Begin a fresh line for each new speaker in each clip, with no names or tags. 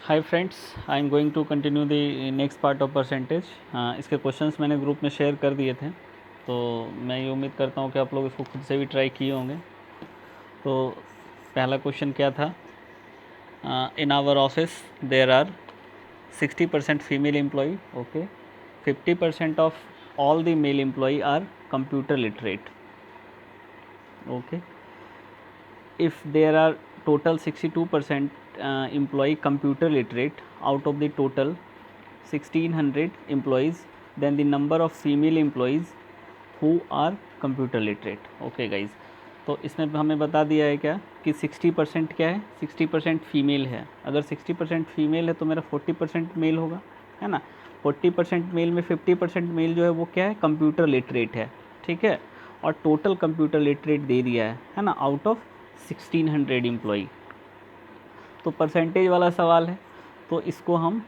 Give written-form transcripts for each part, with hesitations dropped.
Hi friends, I am going to continue the next part of percentage. इसके questions मैंने group में share कर दिए थे, तो मैं ये उम्मीद करता हूँ कि आप लोग इसको खुद से भी ट्राई किए होंगे। तो पहला क्वेश्चन क्या था? In our office there are 60% female employee, okay, 50% of all the male employee are computer literate, okay. If there are total 62% employee computer literate out of the total 1600 employees, then the number of female employees who are computer literate. Okay guys, तो इसमें हमें बता दिया है क्या कि 60% क्या है, 60% फीमेल है. अगर 60% फीमेल है तो मेरा 40% मेल होगा, है ना. 40% मेल में 50% मेल जो है वो क्या है, कंप्यूटर लिटरेट है, ठीक है. और टोटल कंप्यूटर लिटरेट दे दिया है ना, आउट ऑफ 1600 एम्प्लॉई. तो परसेंटेज वाला सवाल है, तो इसको हम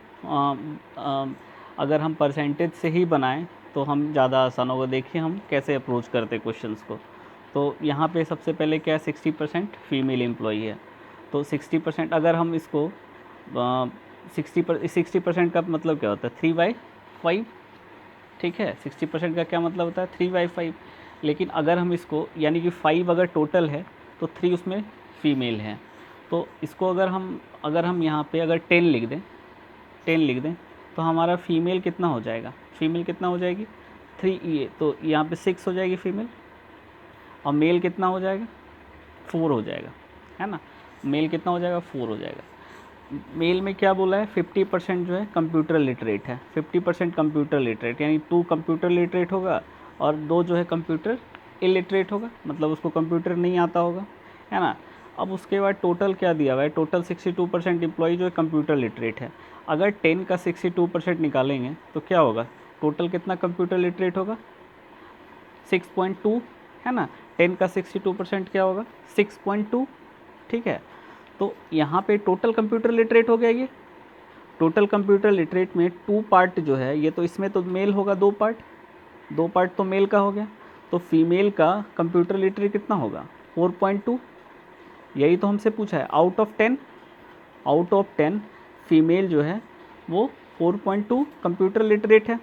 अगर हम परसेंटेज से ही बनाएं तो हम ज़्यादा आसान होगा. देखिए हम कैसे अप्रोच करते क्वेश्चंस को. तो यहाँ पे सबसे पहले क्या है, 60% फीमेल एम्प्लॉई है. तो 60% अगर हम इसको 60% का मतलब क्या होता है, 3/5, ठीक है. 60% का क्या मतलब होता है, 3/5. लेकिन अगर हम इसको यानी कि 5 अगर टोटल है तो 3 उसमें फीमेल हैं. तो इसको अगर हम यहाँ पे अगर 10 लिख दें, 10 लिख दें तो हमारा फ़ीमेल कितना हो जाएगा, फ़ीमेल कितना हो जाएगी 3, ये तो यहाँ पे 6 हो जाएगी फ़ीमेल. और मेल कितना हो जाएगा, 4 हो जाएगा, है ना. मेल कितना हो जाएगा, 4 हो जाएगा. मेल में क्या बोला है, 50% जो है कंप्यूटर लिटरेट है. 50% कंप्यूटर लिटरेट यानी 2 कंप्यूटर लिटरेट होगा और 2 जो है कंप्यूटर इलिटरेट होगा, मतलब उसको कंप्यूटर नहीं आता होगा, है ना. अब उसके बाद टोटल क्या दिया हुआ है, टोटल 62% एम्प्लॉई जो है कंप्यूटर लिटरेट है. अगर 10 का 62% निकालेंगे तो क्या होगा, टोटल कितना कंप्यूटर लिटरेट होगा, 6.2, है ना. 10 का 62% क्या होगा, 6.2, ठीक है. तो यहाँ पे टोटल कंप्यूटर लिटरेट हो गया. ये टोटल कंप्यूटर लिटरेट में 2 पार्ट जो है, ये तो इसमें तो मेल होगा, 2 पार्ट, 2 पार्ट तो मेल का हो गया. तो फीमेल का कंप्यूटर लिटरेट कितना होगा, 4.2. यही तो हमसे पूछा है. आउट ऑफ 10 फीमेल जो है वो 4.2 कंप्यूटर लिटरेट है.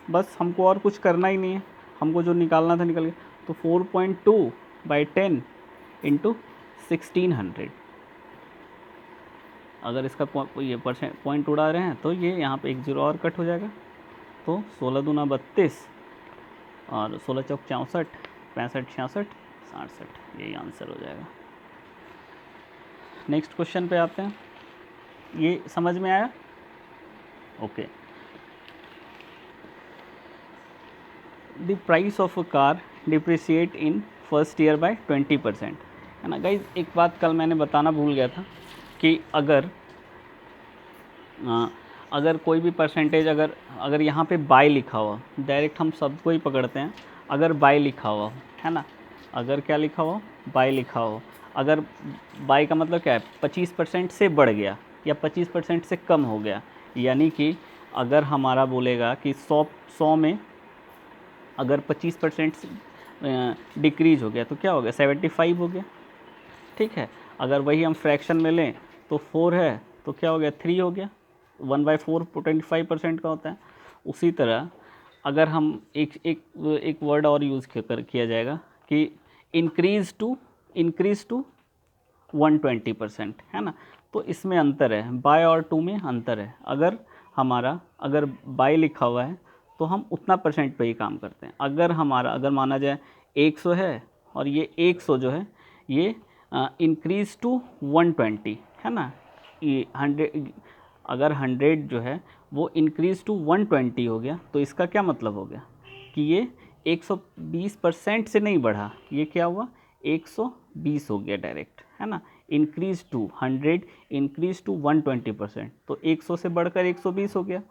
बस हमको और कुछ करना ही नहीं है, हमको जो निकालना था निकल गया. तो 4.2/10 इंटू 1600. अगर इसका ये पॉइंट उड़ा रहे हैं तो ये यहाँ पे एक जीरो और कट हो जाएगा. तो 16 दूना 32 और 16 चौक 64, 65 66 67, यही आंसर हो जाएगा. नेक्स्ट क्वेश्चन पे आते हैं. ये समझ में आया, okay. The price of a car depreciate in first year by 20%, है ना. गाइज एक बात कल मैंने बताना भूल गया था कि अगर कोई भी परसेंटेज अगर यहाँ पे बाय लिखा हुआ, डायरेक्ट हम सबको ही पकड़ते हैं. अगर बाय लिखा हुआ है ना, अगर क्या लिखा हुआ, बाय लिखा हो. अगर बाय का मतलब क्या है, 25% से बढ़ गया या 25% से कम हो गया, यानी कि अगर हमारा बोलेगा कि 100 में अगर 25% डिक्रीज हो गया तो क्या हो गया, 75 हो गया, ठीक है. अगर वही हम फ्रैक्शन में लें तो 4 है तो क्या हो गया, 3 हो गया. 1/4 25% का होता है. उसी तरह अगर हम एक वर्ड और यूज़ किया जाएगा कि इंक्रीज़ टू 120%, है ना. तो इसमें अंतर है, बाय और टू में अंतर है. अगर बाय लिखा हुआ है तो हम उतना परसेंट पे ही काम करते हैं. अगर माना जाए 100 है और ये 100 जो है ये इंक्रीज़ टू 120, है ना. ये 100, अगर 100 जो है वो इंक्रीज़ टू 120 हो गया तो इसका क्या मतलब हो गया कि ये 120% से नहीं बढ़ा, ये क्या हुआ, 120 हो गया डायरेक्ट, है ना. इंक्रीज़ टू 100 इंक्रीज़ टू 120%, तो 100 से बढ़कर 120 हो गया.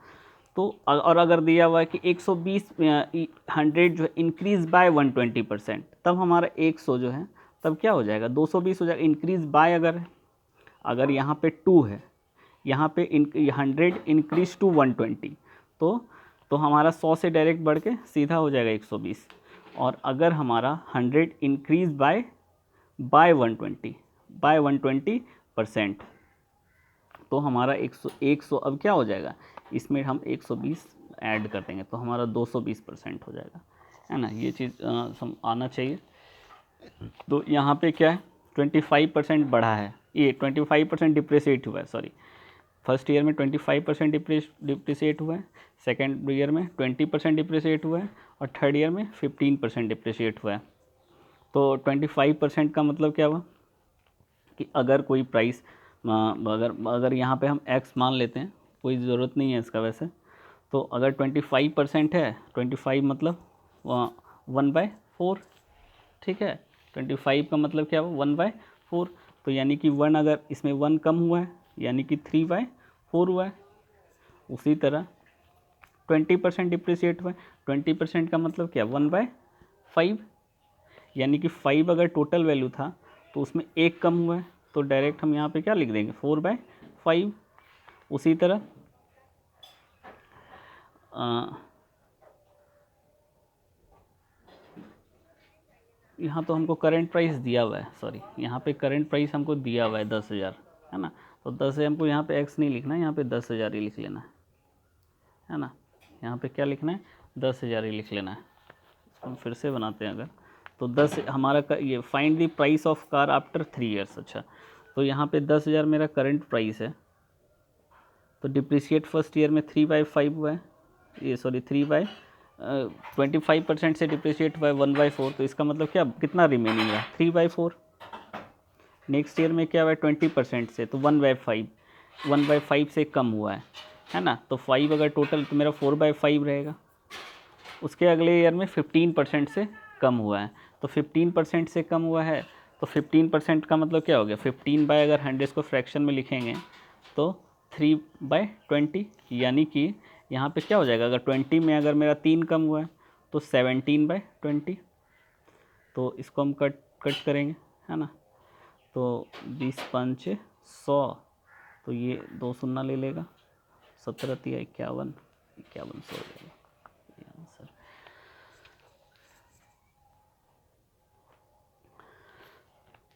तो और अगर दिया हुआ है कि 120 100 जो है इंक्रीज़ बाय 120%, तब हमारा 100 जो है तब क्या हो जाएगा, 220 हो जाएगा. इंक्रीज़ बाय अगर यहाँ पे 2 है, यहाँ पे 100 इंक्रीज़ टू 120, तो हमारा 100 से डायरेक्ट बढ़ के सीधा हो जाएगा 120. और अगर हमारा 100 इंक्रीज़ बाय 120% तो हमारा 100 अब क्या हो जाएगा, इसमें हम 120 ऐड कर देंगे तो हमारा 220% हो जाएगा, है ना। ये चीज़ आना चाहिए। तो यहाँ पे क्या है, 25% बढ़ा है, ये 25% डिप्रिसिएट हुआ है, सॉरी, फर्स्ट ईयर में 25% डिप्रिसिएट हुआ है, सेकेंड ईयर में 20% डिप्रिसिएट हुआ है, और थर्ड ईयर में 15% डिप्रिसिएट हुआ है। तो 25% का मतलब क्या हुआ कि अगर कोई प्राइस अगर यहाँ पे हम x मान लेते हैं, कोई ज़रूरत नहीं है इसका वैसे, तो अगर 25% है, 25 मतलब 1/4, ठीक है। 25 का मतलब क्या हुआ, 1/4, तो यानी कि 1 अगर इसमें 1 कम हुआ है यानी कि 3/4 हुआ है। उसी तरह 20% डिप्रिसिएट हुआ है, 20% का मतलब क्या, 1/5, यानी कि 5 अगर टोटल वैल्यू था तो उसमें 1 कम हुआ है, तो डायरेक्ट हम यहाँ पे क्या लिख देंगे, 4/5। उसी तरह यहाँ तो हमको करंट प्राइस दिया हुआ है, सॉरी, यहाँ पे करंट प्राइस हमको दिया हुआ है 10,000, है ना। तो 10 हमको यहाँ पे x नहीं लिखना है, यहाँ पे 10,000 ही लिख लेना है ना। यहाँ पे क्या लिखना है, 10,000 ही लिख लेना है। हम फिर से बनाते हैं अगर, तो 10 हमारा ये find the price of car after 3 years. अच्छा, तो यहाँ पे 10,000 मेरा करंट प्राइस है, तो डिप्रिसिएट फर्स्ट ईयर में 3/5 हुआ है, ये सॉरी 25% से डिप्रिशिएट हुआ है 1/4, तो इसका मतलब क्या, कितना रिमेनिंग है, 3/4। नेक्स्ट ईयर में क्या हुआ है, 20% से, तो 1/5 से कम हुआ है ना। तो 5 अगर टोटल, तो मेरा 4/5 रहेगा। उसके अगले ईयर में 15% से कम हुआ है, तो 15% से कम हुआ है, तो 15% का मतलब क्या हो गया, 15 बाय अगर 100 को फ्रैक्शन में लिखेंगे तो 3/20, यानी कि यहाँ पे क्या हो जाएगा, अगर 20 में अगर मेरा 3 कम हुआ है तो 17/20। तो इसको हम कट करेंगे, है ना। तो 20 पंच 100, तो ये 2 शून्य ले लेगा, 17 तिया 51, 5100 हो जाएगा ये आंसर।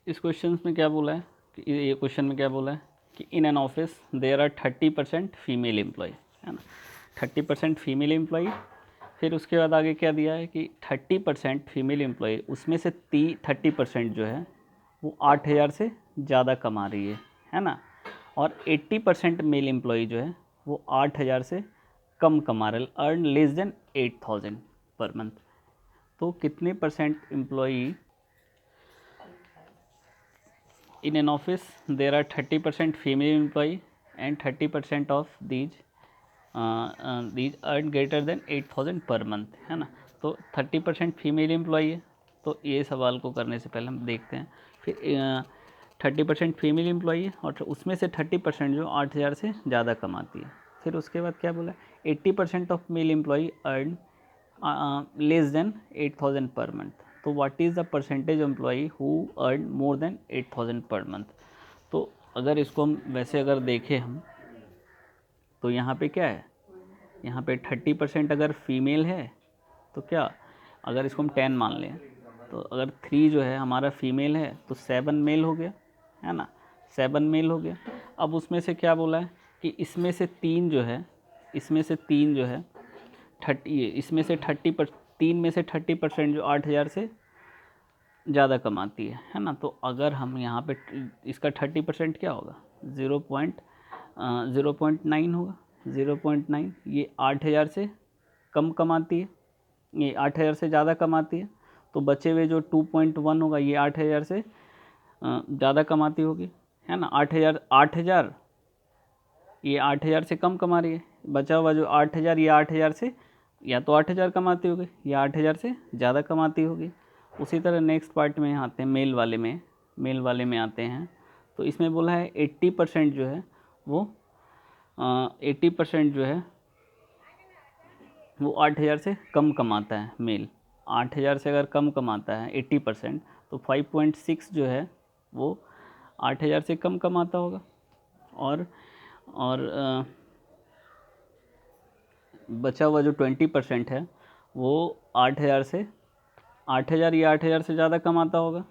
इस क्वेश्चन में क्या बोला है कि ये क्वेश्चन में क्या बोला है कि in an office there are 30% female employee, है ना, 30% फीमेल एम्प्लॉय। फिर उसके बाद आगे क्या दिया है कि 30% फीमेल एम्प्लॉय, उसमें से 30% जो है वो 8,000 से ज़्यादा कमा रही है ना। और 80% मेल एम्प्लॉय जो है वो 8,000 से कम कमा रहे, earn less than 8,000 per month. तो कितने percent employee in an office there are 30% female employee and 30% of these earn greater than 8,000 per month, है ना। तो 30% फीमेल एम्प्लॉई है, तो ये सवाल को करने से पहले हम देखते हैं। फिर 30% फीमेल एम्प्लॉई है और उसमें से 30% जो 8,000 से ज़्यादा कमाती है। फिर उसके बाद क्या बोला, 80% of male employee earn less than 8,000 per month. तो what is the percentage employee who earn more than 8,000 per month. तो अगर इसको हम वैसे अगर देखें हम, तो यहाँ पे क्या है, यहाँ पे 30% अगर फीमेल है तो क्या, अगर इसको हम 10 मान लें, तो अगर 3 जो है हमारा फीमेल है तो 7 मेल हो गया, है ना, 7 मेल हो गया। अब उसमें से क्या बोला है कि इसमें से 3 जो है, इसमें से 3 जो है 30, इसमें से 3 में से 30% जो 8,000 से ज़्यादा कमाती है ना। तो अगर हम यहाँ पे इसका 30% क्या होगा, 0.9 होगा, 0.9। ये 8,000 से कम कमाती है, ये 8,000 से ज़्यादा कमाती है, तो बचे हुए जो 2.1 होगा ये 8,000 से ज़्यादा कमाती होगी, है ना। 8,000 ये 8,000 से कम कमा रही है, बचा हुआ जो 8,000 ये 8,000 से या तो 8,000 कमाती होगी या 8,000 से ज़्यादा कमाती होगी। उसी तरह नेक्स्ट पार्ट में आते हैं, मेल वाले में आते हैं। तो इसमें बोला है 80% जो है वो 80% जो है वो 8,000 से कम कमाता है मेल। 8,000 से अगर कम कमाता है 80%, तो 5.6 जो है वो 8,000 से कम कमाता होगा। और बचा हुआ जो 20% है वो 8,000 से 8,000 या 8,000 से ज़्यादा कमाता होगा,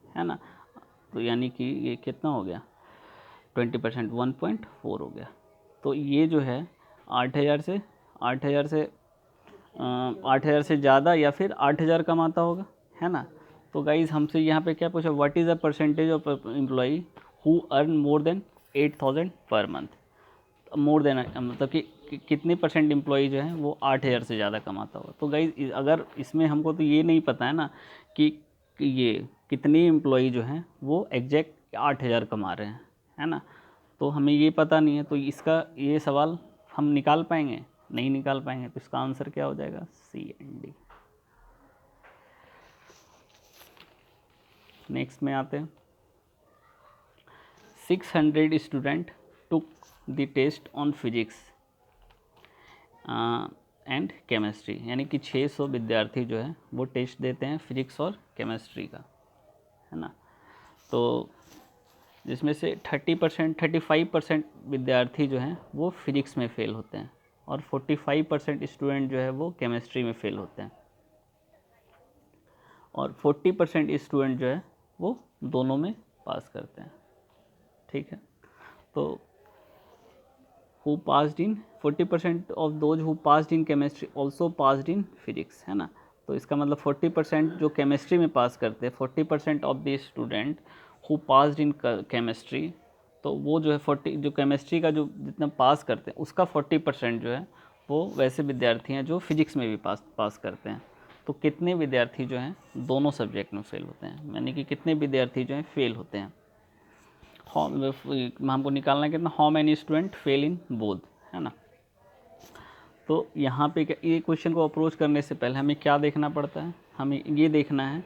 है ना। तो यानी कि ये कितना हो गया, 20%, 1.4 हो गया। तो ये जो है 8,000 से 8,000 से ज़्यादा या फिर 8,000 कमाता होगा, है ना। तो गाइज़ हमसे यहाँ पे क्या पूछा, what is the percentage of employee who earn more than 8,000 per month. More than मतलब कि कितने परसेंट एम्प्लॉई जो है वो 8,000 से ज़्यादा कमाता होगा। तो गाइज़ अगर इसमें हमको तो ये नहीं पता है ना कि ये कितने एम्प्लॉई जो हैं वो एग्जैक्ट 8,000 कमा रहे हैं, है ना। तो हमें ये पता नहीं है, तो इसका ये सवाल हम निकाल पाएंगे, नहीं निकाल पाएंगे। तो इसका आंसर क्या हो जाएगा, सी एंड डी। नेक्स्ट में आते हैं, 600 student took the test on physics and chemistry, यानी कि 600 विद्यार्थी जो है वो टेस्ट देते हैं फिजिक्स और केमिस्ट्री का, है ना। तो जिसमें से 35% विद्यार्थी जो हैं वो फिजिक्स में फ़ेल होते हैं और 45% स्टूडेंट जो है वो केमिस्ट्री में फ़ेल होते हैं और 40% स्टूडेंट जो है वो दोनों में पास करते हैं, ठीक है। तो who passed in 40% of those who passed in chemistry also passed in physics, है ना। तो इसका मतलब 40% जो केमिस्ट्री में पास करते हैं, 40% of the student who passed in chemistry, तो वो जो है 40 जो केमिस्ट्री का जो जितना पास करते हैं उसका 40% जो है वो वैसे विद्यार्थी हैं जो फिजिक्स में भी पास करते हैं। तो कितने विद्यार्थी जो हैं दोनों सब्जेक्ट में फेल होते हैं, यानी कि कितने विद्यार्थी जो हैं फेल होते हैं। हमको निकालना है कितना, how many student fail in both, है ना। तो यहाँ पे ये क्वेश्चन को अप्रोच करने से पहले हमें क्या देखना पड़ता है, हमें ये देखना है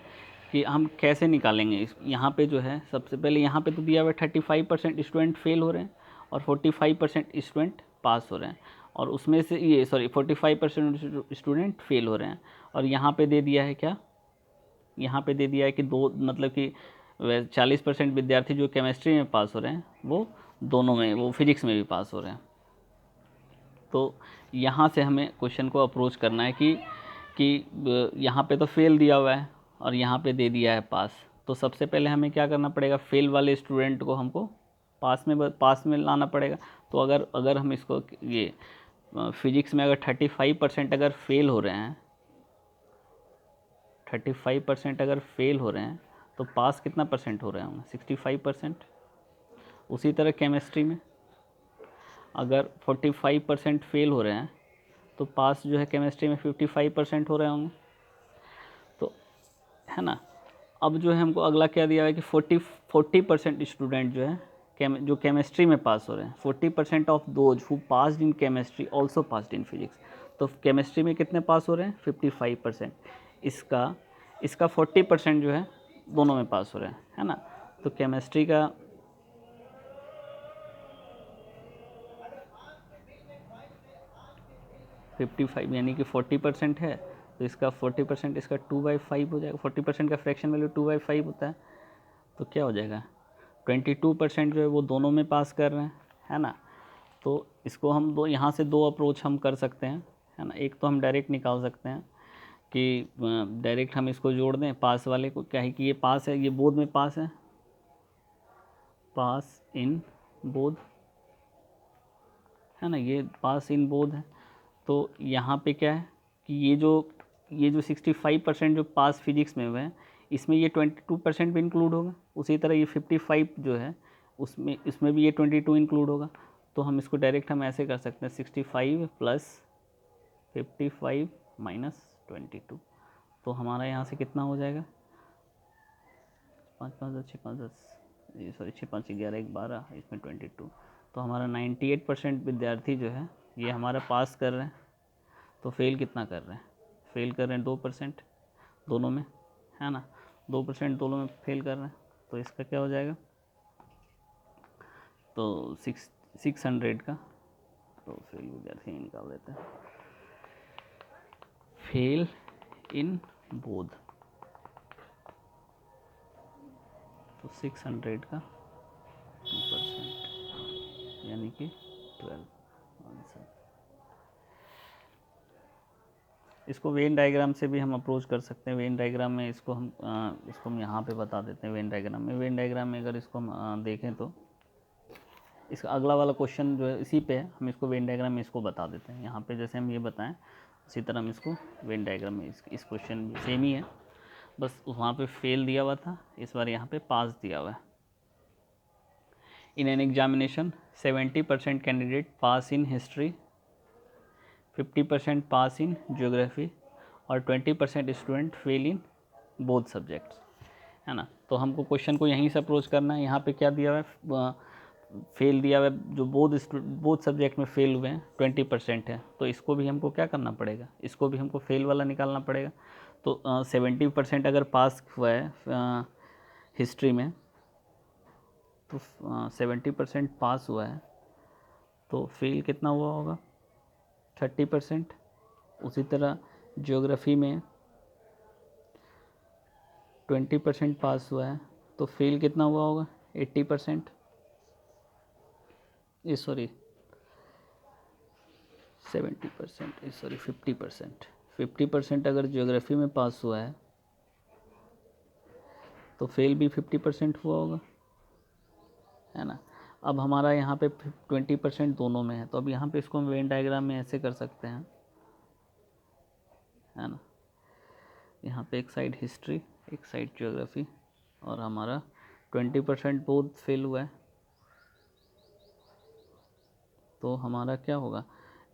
कि हम कैसे निकालेंगे। यहाँ पे जो है सबसे पहले यहाँ पे तो दिया हुआ 35% स्टूडेंट फेल हो रहे हैं और 45% स्टूडेंट पास हो रहे हैं, और उसमें से ये 45% स्टूडेंट फेल हो रहे हैं। और यहाँ पे दे दिया है क्या, यहाँ पे दे दिया है कि दो, मतलब कि 40% विद्यार्थी जो केमिस्ट्री में पास हो रहे हैं वो दोनों में, वो फिजिक्स में भी पास हो रहे हैं। तो यहाँ से हमें क्वेश्चन को अप्रोच करना है कि यहाँ पे तो फेल दिया हुआ है और यहाँ पे दे दिया है पास। तो सबसे पहले हमें क्या करना पड़ेगा, फेल वाले स्टूडेंट को हमको पास में लाना पड़ेगा। तो अगर हम इसको ये फिजिक्स में अगर 35% अगर फेल हो रहे हैं, 35% अगर फेल हो रहे हैं तो पास कितना परसेंट हो रहे होंगे, 65%। उसी तरह केमिस्ट्री में अगर 45% फेल हो रहे हैं तो पास जो है केमिस्ट्री में 55% हो रहे होंगे, तो है ना। अब जो है हमको अगला क्या दिया है कि 40% स्टूडेंट जो है जो केमिस्ट्री में पास हो रहे हैं, 40% of those who passed in chemistry also passed in physics. तो केमिस्ट्री में कितने पास हो रहे हैं, 55%। इसका 40% जो है दोनों में पास हो रहे हैं, है ना। तो केमिस्ट्री का 55 यानी कि 40% है, तो इसका 40% इसका 2/5 हो जाएगा। 40% का फ्रैक्शन वैल्यू 2/5 होता है, तो क्या हो जाएगा 22% जो है वो दोनों में पास कर रहे हैं, है ना। तो इसको हम यहाँ से दो अप्रोच हम कर सकते हैं, है ना। एक तो हम डायरेक्ट निकाल सकते हैं कि डायरेक्ट हम इसको जोड़ दें पास वाले को, क्या है कि ये पास है, ये बोध में पास है, पास इन बोध, है ना, ये पास इन बोध है। तो यहाँ पे क्या है कि ये जो 65% जो पास फिजिक्स में हुए हैं, इसमें ये 22% भी इंक्लूड होगा। उसी तरह ये 55 जो है इसमें भी ये 22 इंक्लूड होगा। तो हम इसको डायरेक्ट हम ऐसे कर सकते हैं, 65 + 55 - 22। तो हमारा यहाँ से कितना हो जाएगा, 5 5 10 6 5 10, ये 6 5 11 1 12, इसमें 22। तो हमारा 98% विद्यार्थी जो है ये हमारा पास कर रहे हैं। तो फेल कितना कर रहे हैं, फेल कर रहे हैं 2% दोनों में, है ना। 2% दोनों में फेल कर रहे हैं। तो इसका क्या हो जाएगा, तो 600 का, तो फेल विद्यार्थी निकाल देते हैं, फेल इन बोध, तो 600 का 2%, यानी कि 12 आंसर। इसको वेन डायग्राम से भी हम अप्रोच कर सकते हैं। वेन डायग्राम में इसको हम यहाँ पे बता देते हैं। वेन डायग्राम में अगर इसको हम देखें तो इसका अगला वाला क्वेश्चन जो है इसी पे है, हम इसको वेन डायग्राम में इसको बता देते हैं। यहाँ पे जैसे हम ये बताएं उसी तरह हम इसको वेन डायग्राम में इस क्वेश्चन भी सेम ही है, बस वहाँ पे फेल दिया हुआ था, इस बार यहाँ पे पास दिया हुआ है। In an examination 70% candidate pass in history, 50% pass in geography और 20% student fail in both subjects, है ना। तो हमको क्वेश्चन को यहीं से अप्रोच करना है। यहाँ पे क्या दिया हुआ है, फेल दिया हुआ है, जो बोथ सब्जेक्ट में फेल हुए हैं 20% है, तो इसको भी हमको क्या करना पड़ेगा, इसको भी हमको फेल वाला निकालना पड़ेगा। तो 70% अगर पास हुआ है हिस्ट्री में, तो 70% पास हुआ है, तो फेल कितना हुआ होगा 30%। उसी तरह ज्योग्राफी में 20% पास हुआ है, तो फेल कितना हुआ होगा 80%, सॉरी 70%, सॉरी 50% अगर ज्योग्राफी में पास हुआ है तो फेल भी 50% हुआ होगा, है ना। अब हमारा यहाँ पे 20% दोनों में है, तो अब यहाँ पे इसको हम वेन डायग्राम में ऐसे कर सकते हैं, है ना। यहाँ पे एक साइड हिस्ट्री, एक साइड ज्योग्राफी, और हमारा 20% बोथ फेल हुआ है, तो हमारा क्या होगा,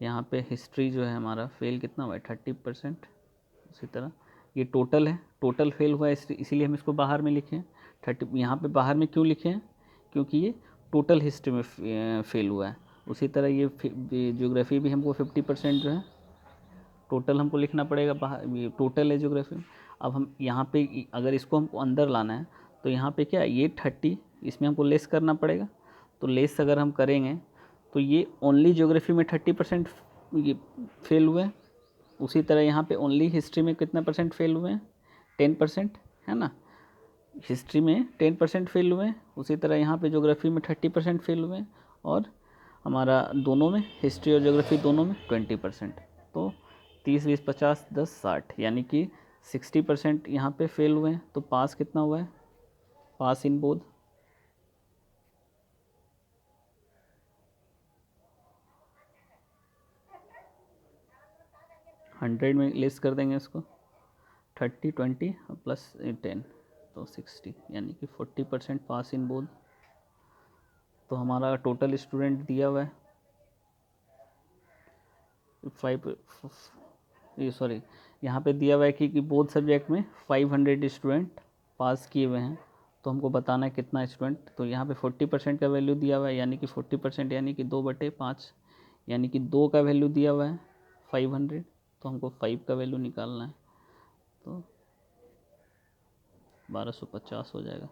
यहाँ पे हिस्ट्री जो है हमारा फेल कितना हुआ है 30%। उसी तरह ये टोटल है, टोटल फेल हुआ है, इसीलिए हम इसको बाहर में लिखे हैं 30। यहाँ पे बाहर में क्यों लिखे हैं, क्योंकि ये टोटल हिस्ट्री में फेल हुआ है। उसी तरह ये ज्योग्राफी भी हमको 50% जो है टोटल हमको लिखना पड़ेगा, बाहर ये टोटल है ज्योग्राफी में। अब हम यहाँ पे अगर इसको हमको अंदर लाना है, तो यहाँ पे क्या ये 30 इसमें हमको लेस करना पड़ेगा, तो लेस अगर हम करेंगे तो ये ओनली ज्योग्राफी में 30% ये फेल हुए हैं। उसी तरह यहाँ पे ओनली हिस्ट्री में कितना परसेंट फेल हुए हैं 10%, है ना। हिस्ट्री में 10% फेल हुए हैं, उसी तरह यहाँ पे ज्योग्राफी में 30% फेल हुए हैं, और हमारा दोनों में हिस्ट्री और ज्योग्राफी दोनों में 20%। तो 30 20 50 10 60, यानी कि 60% यहाँ पे फेल हुए हैं। तो पास कितना हुआ है, पास इन बोथ 100 में लेस कर देंगे इसको, 30 20 प्लस 10 तो 60, यानी कि 40% पास इन बोथ। तो हमारा टोटल स्टूडेंट दिया हुआ है 5, ये सॉरी यहाँ पे दिया हुआ है कि बोथ सब्जेक्ट में 500 स्टूडेंट पास किए हुए हैं, तो हमको बताना है कितना स्टूडेंट। तो यहाँ पे 40% का वैल्यू दिया हुआ है, यानी कि 40% यानी कि 2/5, यानी कि 2 का वैल्यू दिया हुआ है 500, तो हमको 5 का वैल्यू निकालना है, तो 1250 हो जाएगा।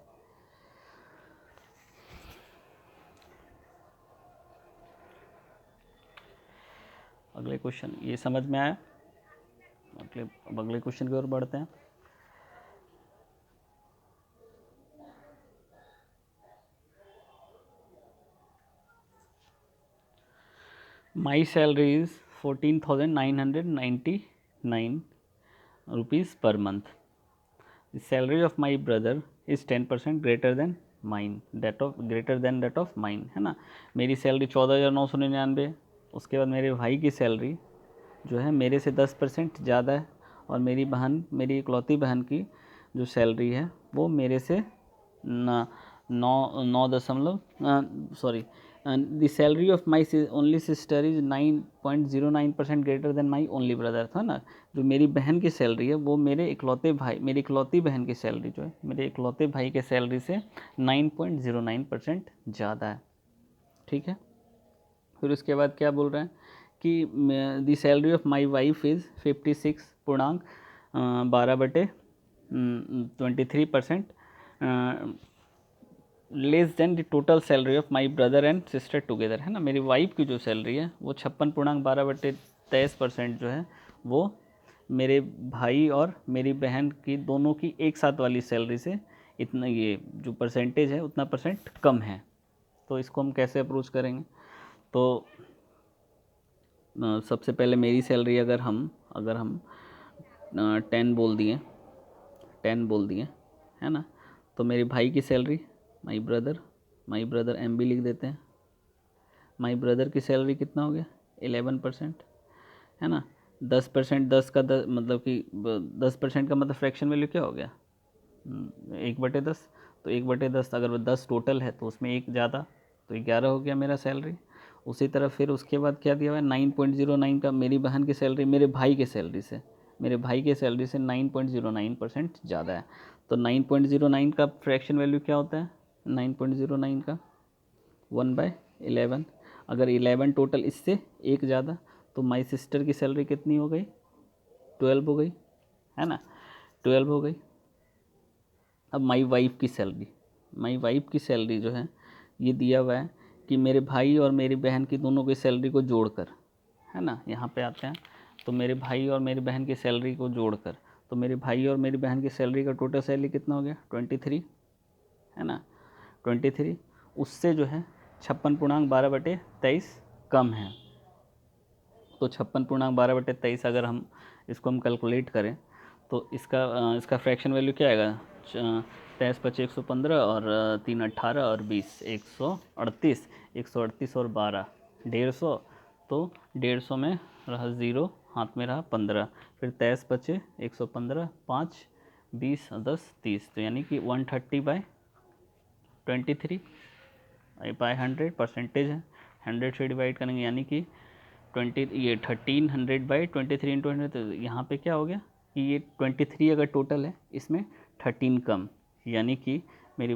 अगले क्वेश्चन ये समझ में आया, अब अगले क्वेश्चन की ओर बढ़ते हैं। My salary is 14,999 rupees per month. The salary of my brother is 10% greater than mine, that of mine, है ना। मेरी सैलरी 14,999, उसके बाद मेरे भाई की सैलरी जो है मेरे से 10% ज़्यादा है, और मेरी इकलौती बहन की जो सैलरी है वो मेरे से 9 the salary of my only sister is 9.09% greater than my only brother, था ना। जो मेरी बहन की सैलरी है वो मेरी इकलौती बहन की सैलरी जो है मेरे इकलौते भाई के सैलरी से 9.09% ज़्यादा है, ठीक है। फिर उसके बाद क्या बोल रहे हैं कि the salary of my wife is 56.12/23% less than the total salary of my brother and sister together, है ना। मेरी वाइफ की जो सैलरी है वो 56.12/23% जो है वो मेरे भाई और मेरी बहन की दोनों की एक साथ वाली सैलरी से इतना, ये जो परसेंटेज है उतना परसेंट कम है। तो इसको हम कैसे अप्रोच करेंगे, तो सबसे पहले मेरी सैलरी अगर हम 10 बोल दिए है ना, तो मेरे भाई की सैलरी माई ब्रदर MB लिख देते हैं, माई ब्रदर की सैलरी कितना हो गया 11%, है ना। 10%, 10 का 10 मतलब कि 10% का मतलब फ्रैक्शन वैल्यू क्या हो गया 1/10। तो 1/10 अगर वो 10 टोटल है तो उसमें एक ज़्यादा, तो 11 हो गया मेरा सैलरी। उसी तरह फिर उसके बाद क्या दिया हुआ है 9.09 का मेरी बहन की सैलरी मेरे भाई के सैलरी से 9.09% ज़्यादा है। तो 9.09 का फ्रैक्शन वैल्यू क्या होता है 9.09 का 1/11। अगर 11 टोटल इससे एक ज़्यादा, तो माई सिस्टर की सैलरी कितनी हो गई 12 हो गई, है ना, 12 हो गई। अब माई वाइफ की सैलरी जो है ये दिया हुआ है कि मेरे भाई और मेरी बहन की दोनों की सैलरी को जोड़कर, है ना, यहाँ पे आते हैं। तो मेरे भाई और मेरी बहन की सैलरी को जोड़कर, तो मेरे भाई और मेरी बहन की सैलरी का टोटल सैलरी कितना हो गया 23, है ना 23। उससे जो है 56.12/23 कम है। तो 56.12/23 अगर हम इसको कैलकुलेट करें तो इसका फ्रैक्शन वैल्यू क्या आएगा 23, 25, 115 और 3, 18 और 20 138, 138 और 12 150। तो 150 में रहा 0, हाथ में रहा 15, फिर 23 बचे 115, 5, 20, 10, 30, तो यानी कि 130/23 बाई 100 परसेंटेज है। 100 से डिवाइड करेंगे यानी कि 1300/23 इंटू 100। तो यहाँ पे क्या हो गया कि ये 23 अगर टोटल है इसमें 13 कम, यानी कि मेरी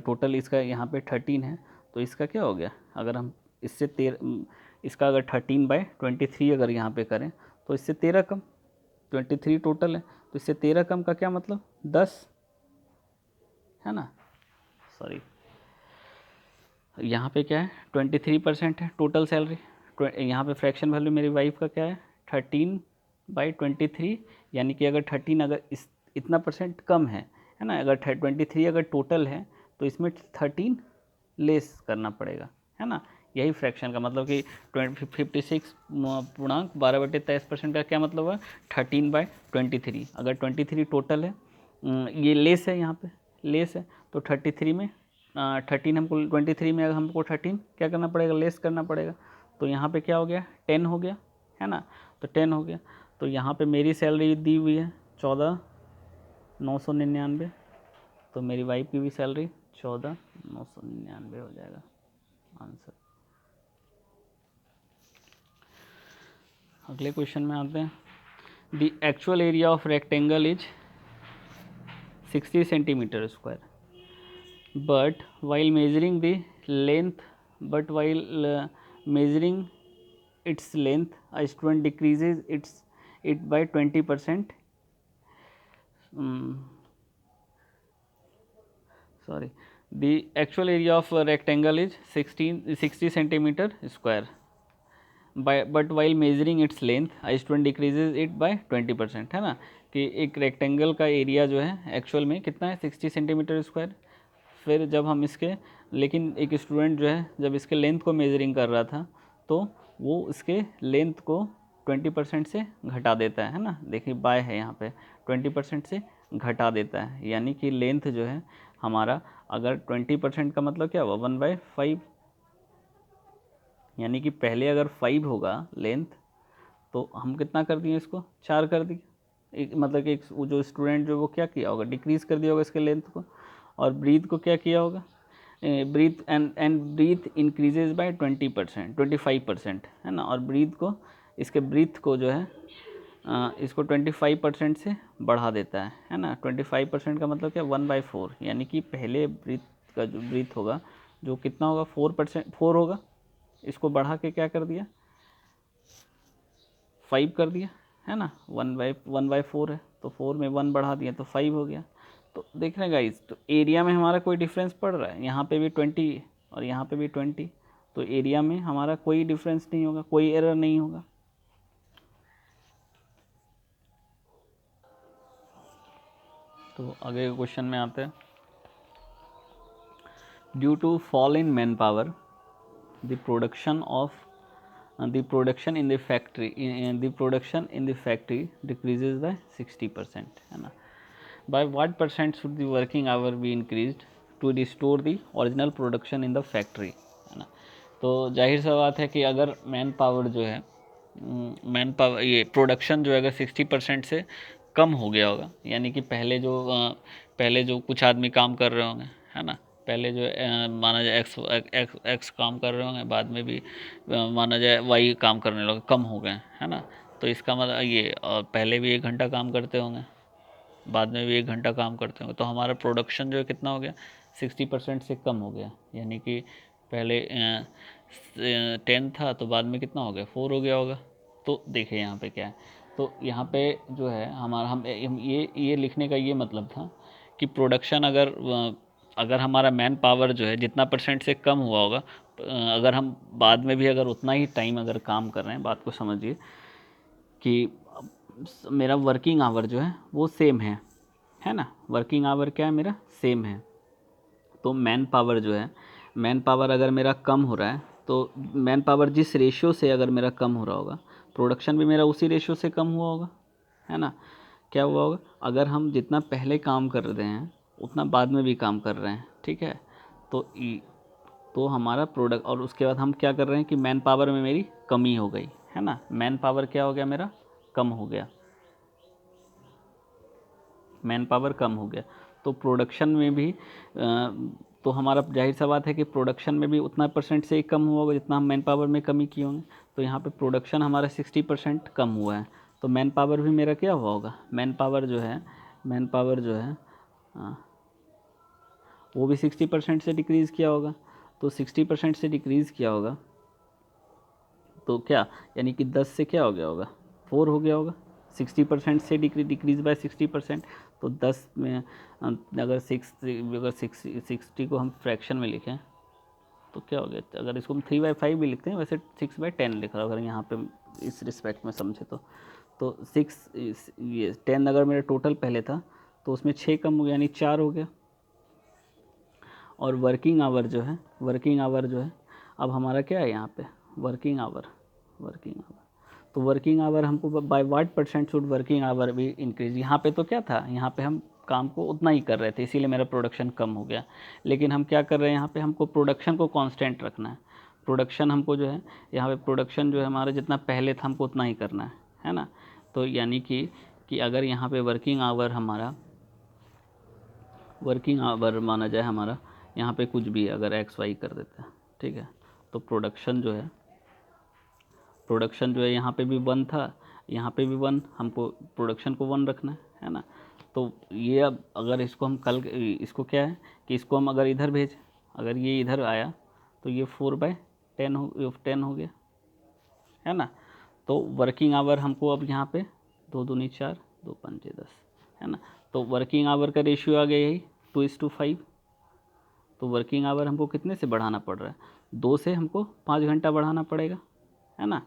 टोटल इसका यहाँ पे 13 है, तो इसका क्या हो गया अगर हम इससे इसका अगर 13/23 अगर यहाँ पे करें तो इससे 13 कम, 23 टोटल है तो इससे 13 कम का क्या मतलब 10, है ना, सॉरी यहाँ पे क्या है 23% है टोटल सैलरी। यहाँ पे फ्रैक्शन वैल्यू मेरी वाइफ का क्या है 13/23, यानी कि अगर 13 अगर इतना परसेंट कम है ना, अगर 23 अगर टोटल है तो इसमें 13 लेस करना पड़ेगा, है ना। यही फ्रैक्शन का मतलब कि 56.12/23% का क्या मतलब है 13/23। अगर 23 टोटल है, ये लेस है, यहाँ पे लेस है, तो 33 में 13 हमको 23 में हमको 13 क्या करना पड़ेगा लेस करना पड़ेगा। तो यहाँ पे क्या हो गया 10 हो गया, है ना, तो 10 हो गया। तो यहाँ पे मेरी सैलरी दी हुई है 14,999, तो मेरी वाइफ की भी सैलरी 14,999 हो जाएगा आंसर। अगले क्वेश्चन में आते हैं। The actual area of rectangle is 60 centimetre square, but while measuring its length, a student decreases it by 20%. Sorry, the actual area of a rectangle is 60 centimeter square, but while measuring its length, a student decreases it by 20%, है ना, कि एक rectangle का area जो है actual में कितना है 60 सेंटीमीटर स्क्वायर। फिर जब हम इसके, लेकिन एक स्टूडेंट जो है जब इसके लेंथ को मेजरिंग कर रहा था तो वो इसके लेंथ को 20% से घटा देता है ना, देखिए बाय है यहाँ पे 20% से घटा देता है, यानी कि लेंथ जो है हमारा अगर 20% का मतलब क्या हुआ 1/5, यानी कि पहले अगर 5 होगा लेंथ तो हम कितना कर दिए इसको 4 कर दिए। एक मतलब कि एक वो जो स्टूडेंट जो वो क्या किया होगा डिक्रीज़ कर दिया होगा इसके लेंथ को, और ब्रीथ को क्या किया होगा breadth and breadth increases by 25%, है ना, और ब्रीथ को इसके ब्रीथ को जो है इसको 25% से बढ़ा देता है ना। 25% का मतलब क्या 1/4, यानी कि पहले ब्रीथ का जो ब्रीथ होगा जो कितना होगा 4 होगा, इसको बढ़ा के क्या कर दिया 5 कर दिया, है ना। 1/4 है तो 4 में 1 बढ़ा दिया तो 5 हो गया। तो देख रहे हैं गाइस, तो एरिया में हमारा कोई डिफरेंस पड़ रहा है, यहाँ पे भी 20 और यहाँ पे भी 20, तो एरिया में हमारा कोई डिफरेंस नहीं होगा, कोई एरर नहीं होगा। तो आगे क्वेश्चन में आते हैं। Due to fall in manpower the production in the factory decreases by 60%, है ना। By what percent should the working hour be increased to restore the original production in the factory, है ना। तो जाहिर सा बात है कि अगर मैन पावर जो है, मैन पावर ये प्रोडक्शन जो है अगर 60% से कम हो गया होगा, यानी कि पहले जो कुछ आदमी काम कर रहे होंगे, है ना, पहले जो माना जाए एक्स काम कर रहे होंगे, बाद में भी माना जाए वाई काम करने लगे, कम हो गए, है ना, तो इसका मतलब ये पहले भी 1 घंटा काम करते होंगे, बाद में भी 1 घंटा काम करते होंगे, तो हमारा प्रोडक्शन जो है कितना हो गया, 60% से कम हो गया, यानी कि पहले 10 था तो बाद में कितना हो गया, 4 हो गया होगा। तो देखिए यहाँ पे क्या है, तो यहाँ पे जो है हमारा हम ये लिखने का ये मतलब था कि प्रोडक्शन अगर हमारा मैन पावर जो है जितना % से कम हुआ होगा, अगर हम बाद में भी अगर उतना ही टाइम अगर काम कर रहे हैं, बात को समझिए कि मेरा वर्किंग आवर जो है वो सेम है ना, वर्किंग आवर क्या है मेरा, सेम है। तो मैन पावर जो है, मैन पावर अगर मेरा कम हो रहा है, तो मैन पावर जिस रेशियो से अगर मेरा कम हो रहा होगा, प्रोडक्शन भी मेरा उसी रेशियो से कम हुआ होगा, है ना। क्या हुआ होगा, अगर हम जितना पहले काम कर रहे हैं उतना बाद में भी काम कर रहे हैं, ठीक है, तो हमारा प्रोडक्ट, और उसके बाद हम क्या कर रहे हैं कि मैन पावर में मेरी कमी हो गई, है ना, मैन पावर क्या हो गया मेरा, कम हो गया, मैन पावर कम हो गया। तो प्रोडक्शन में भी तो हमारा जाहिर सा बात है कि प्रोडक्शन में भी उतना % से ही कम हुआ होगा जितना हम मैन पावर में कमी किए होंगे। तो यहाँ पे प्रोडक्शन हमारा 60% कम हुआ है, तो मैन पावर भी मेरा क्या हुआ होगा, मैन पावर जो है वो भी 60% से डिक्रीज़ किया होगा। तो 60% से डिक्रीज़ किया होगा तो क्या, यानी कि 10 से क्या हो गया होगा, 4 हो गया होगा। 60% से डिक्रीज़ बाय 60%, तो 10 में अगर 60 को हम फ्रैक्शन में लिखें तो क्या हो गया, अगर इसको हम 3/5 भी लिखते हैं, वैसे 6/10 लिख रहा हूँ अगर यहाँ पे इस रिस्पेक्ट में समझे तो 10 अगर मेरा टोटल पहले था तो उसमें 6 कम हो गया, यानी 4 हो गया। और वर्किंग आवर जो है अब हमारा क्या है यहाँ पे, वर्किंग आवर। तो वर्किंग आवर हमको by what % should working hour भी इंक्रीज, यहाँ पे तो क्या था, यहाँ पे हम काम को उतना ही कर रहे थे, इसीलिए मेरा प्रोडक्शन कम हो गया। लेकिन हम क्या कर रहे हैं, यहाँ पे हमको प्रोडक्शन को कांस्टेंट रखना है, प्रोडक्शन हमको जो है यहाँ पे प्रोडक्शन जो है हमारा जितना पहले था हमको उतना ही करना है ना। तो यानी कि अगर यहाँ पे वर्किंग आवर माना जाए हमारा, यहाँ पे कुछ भी अगर एक्स वाई कर देते हैं, ठीक है, तो प्रोडक्शन जो है यहाँ पे भी 1 था, यहाँ पे भी 1, हमको प्रोडक्शन को 1 रखना है ना। तो ये अब अगर इसको क्या है कि इसको हम अगर इधर अगर ये इधर आया तो ये 4/10 हो गया, है ना। तो वर्किंग आवर हमको अब यहाँ पे 2 दूनी 4, 2 पंजे 10, है ना। तो वर्किंग आवर का रेशियो आ गया यही 2:5। तो वर्किंग आवर हमको कितने से बढ़ाना पड़ रहा है, 2 से हमको 5 घंटा बढ़ाना पड़ेगा, है ना।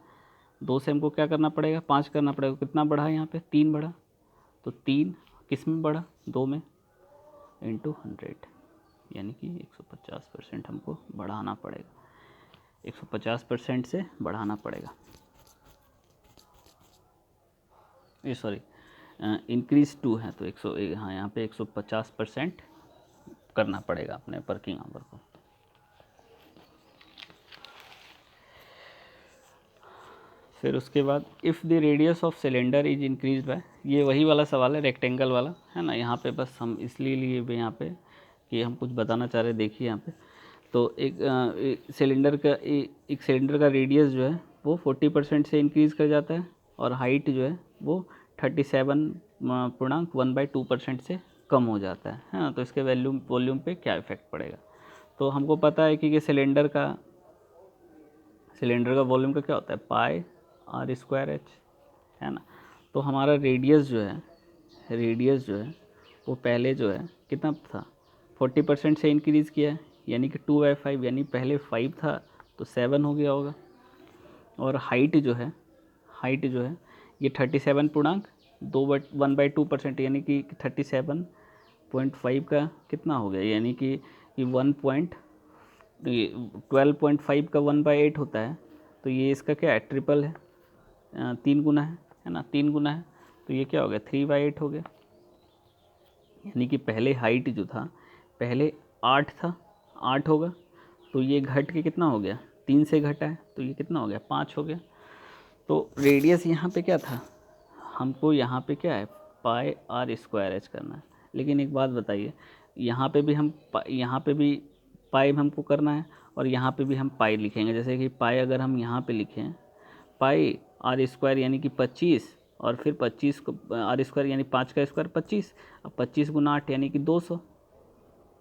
2 से हमको क्या करना पड़ेगा, 5 करना पड़ेगा। कितना बढ़ा यहाँ पे, 3 बढ़ा। तो 3 किस में बढ़ा, 2 में, इंटू 100, यानी कि 150% हमको बढ़ाना पड़ेगा, 150% से बढ़ाना पड़ेगा, ये सॉरी इंक्रीज 2 है तो 100, हाँ यहाँ पे 150% करना पड़ेगा अपने वर्किंग आवर को। फिर उसके बाद if the radius of cylinder is increase by, ये वही वाला सवाल है रेक्टेंगल वाला, है ना। यहाँ पे बस हम इसलिए लिए हुए यहाँ पे कि हम कुछ बताना चाह रहे, देखिए यहाँ पे तो एक सिलेंडर का रेडियस जो है वो 40% से इंक्रीज़ कर जाता है, और हाइट जो है वो 37.1/2% से कम हो जाता है ना। तो इसके वॉल्यूम पे क्या इफ़ेक्ट पड़ेगा। तो हमको पता है कि सिलेंडर का वॉल्यूम का क्या होता है, πr²h, है ना। तो हमारा रेडियस जो है वो पहले जो है कितना था, 40% से इंक्रीज़ किया है, यानी कि 2/5, यानी पहले 5 था तो 7 हो गया होगा। और हाइट जो है ये 1/2%, यानी कि 37.5 का कितना हो गया, यानी कि 12.5 का 1/8 होता है, तो ये इसका क्या है, ट्रिपल है, 3 गुना है ना, 3 गुना है, तो ये क्या हो गया, 3/8 हो गया। यानी कि पहले हाइट जो था, पहले 8 था, 8 होगा, तो ये घट के कितना हो गया, 3 से घटा है, तो ये कितना हो गया, 5 हो गया। तो रेडियस यहाँ पे क्या था, हमको यहाँ पे क्या है, पाई आर स्क्वायर एच करना है। लेकिन एक बात बताइए, यहाँ पे भी यहाँ पे भी पाई हमको करना है और यहाँ पे भी हम पाई लिखेंगे। जैसे कि पाई अगर हम यहाँ पे लिखें, पाई आर स्क्वायर यानी कि 25, और फिर 25 को आर स्क्वायर यानी 5 का स्क्वायर 25, अब 25 गुना 8 यानी कि 200,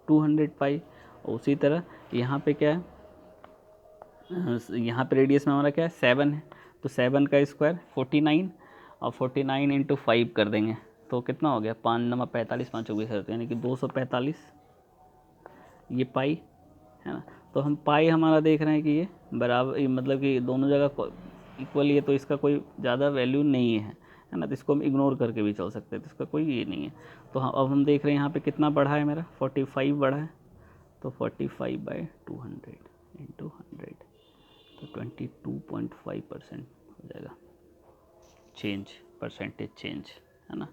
200 पाई। और उसी तरह यहाँ पे क्या है, यहाँ पे रेडियस में हमारा क्या है, 7 है, तो 7 का स्क्वायर 49, और 49 इंटू 5 कर देंगे तो कितना हो गया, 5 नंबर 45, 5 चौबीस यानी कि 245, ये पाई है ना। तो हम पाई हमारा देख रहे हैं कि ये बराबर, मतलब कि दोनों जगह इक्वल है, तो इसका कोई ज़्यादा वैल्यू नहीं है ना, तो इसको हम इग्नोर करके भी चल सकते हैं, तो इसका कोई ये नहीं है। तो हाँ, अब हम देख रहे हैं यहाँ पे कितना बढ़ा है मेरा, 45 बढ़ा है, तो 45/200 इंटू 100, तो 22.5% हो जाएगा चेंज, परसेंटेज चेंज, है ना।